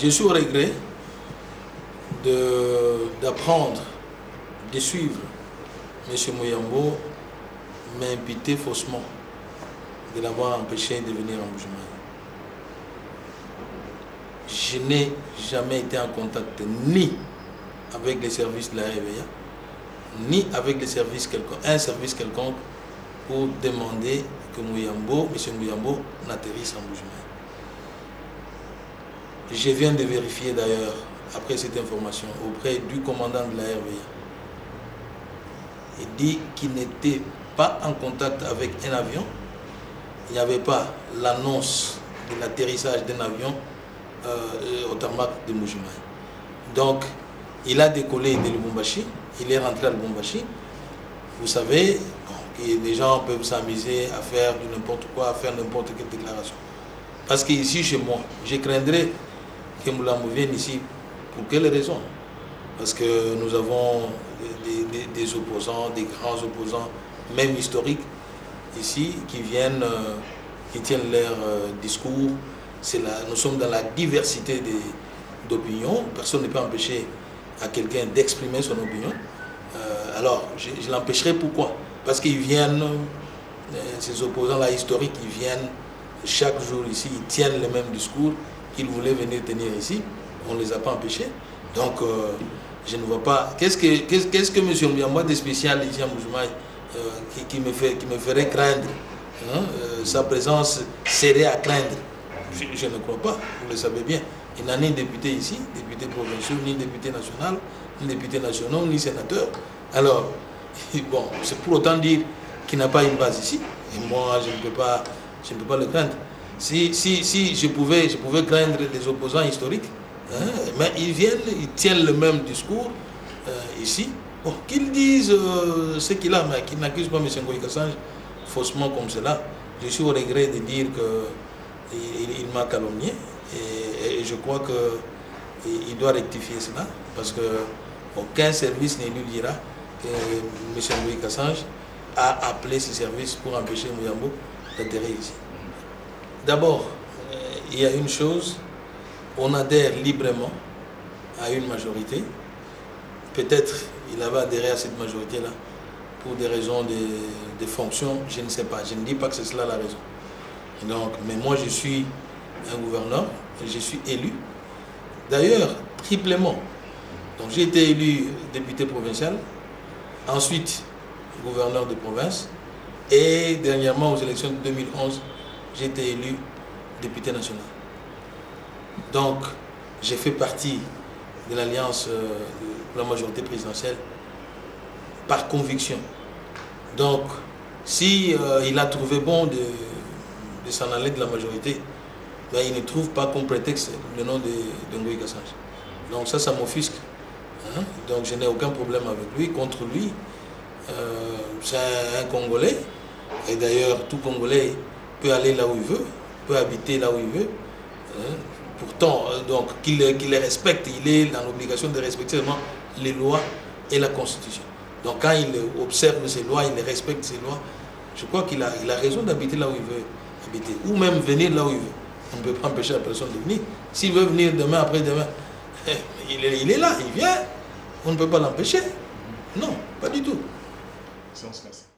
Je suis au regret d'apprendre, de suivre M. Mouyambo m'imputer faussement de l'avoir empêché de venir en Mbuji-Mayi. Je n'ai jamais été en contact ni avec les services de la RVA, ni avec les services un service quelconque pour demander que M. Mouyambo n'atterrisse en Mbuji-Mayi. Je viens de vérifier d'ailleurs, après cette information, auprès du commandant de la RVA. Il dit qu'il n'était pas en contact avec un avion. Il n'y avait pas l'annonce de l'atterrissage d'un avion au tarmac de Mbuji-Mayi. Donc, il a décollé de Lubumbashi, il est rentré à Lubumbashi. Vous savez, les gens peuvent s'amuser à faire du n'importe quoi, à faire n'importe quelle déclaration. Parce qu'ici, chez moi, je craindrais que Moulambo vienne ici. Pour quelle raison? Parce que nous avons des opposants, des grands opposants, même historiques, ici, qui viennent, qui tiennent leur discours. Nous sommes dans la diversité d'opinions. Personne ne peut empêcher à quelqu'un d'exprimer son opinion. Alors, je l'empêcherai pourquoi? Parce qu'ils viennent, ces opposants-là historiques, ils viennent chaque jour ici, ils tiennent le même discours qu'ils voulaient venir tenir ici. On ne les a pas empêchés. Donc, je ne vois pas. Qu'est-ce que M. Mouyambo de spécial ici à Mbuji-Mayi qui me ferait craindre, hein? Sa présence serait à craindre. Je ne crois pas, vous le savez bien. Il n'a ni député ici, député provincial, ni député national, ni député national, ni sénateur. Alors, bon, c'est pour autant dire qu'il n'a pas une base ici. Et moi, je ne peux pas le craindre. Si je pouvais craindre des opposants historiques, hein, mais ils viennent, ils tiennent le même discours ici. Bon, qu'ils disent ce qu'il a, mais qu'ils n'accusent pas M. Ngoï Kassange faussement comme cela. Je suis au regret de dire qu'il m'a calomnié et je crois qu'il doit rectifier cela parce qu'aucun service ne lui dira que M. Ngoï Kassange a appelé ce service pour empêcher Mouyambo d'atterrir ici. D'abord, il y a une chose, on adhère librement à une majorité. Peut-être il avait adhéré à cette majorité-là pour des raisons de fonction, je ne sais pas. Je ne dis pas que c'est cela la raison. Donc, mais moi, je suis un gouverneur et je suis élu. D'ailleurs, triplement. Donc, j'ai été élu député provincial, ensuite gouverneur de province et dernièrement aux élections de 2011, j'ai été élu député national. Donc, j'ai fait partie de l'alliance de la majorité présidentielle par conviction. Donc, si il a trouvé bon de s'en aller de la majorité, ben, il ne trouve pas comme prétexte le nom de Ngoï Kassange. Donc ça m'offusque. Hein? Donc je n'ai aucun problème avec lui, contre lui. C'est un Congolais. Et d'ailleurs, tout Congolais peut aller là où il veut, peut habiter là où il veut. Hein? Pourtant, donc qu'il les respecte, il est dans l'obligation de respecter seulement les lois et la Constitution. Donc quand il observe ces lois, il respecte ces lois, je crois qu'il a raison d'habiter là où il veut habiter, ou même venir là où il veut. On ne peut pas empêcher la personne de venir. S'il veut venir demain, après-demain, il est là, il vient. On ne peut pas l'empêcher. Non, pas du tout. Merci.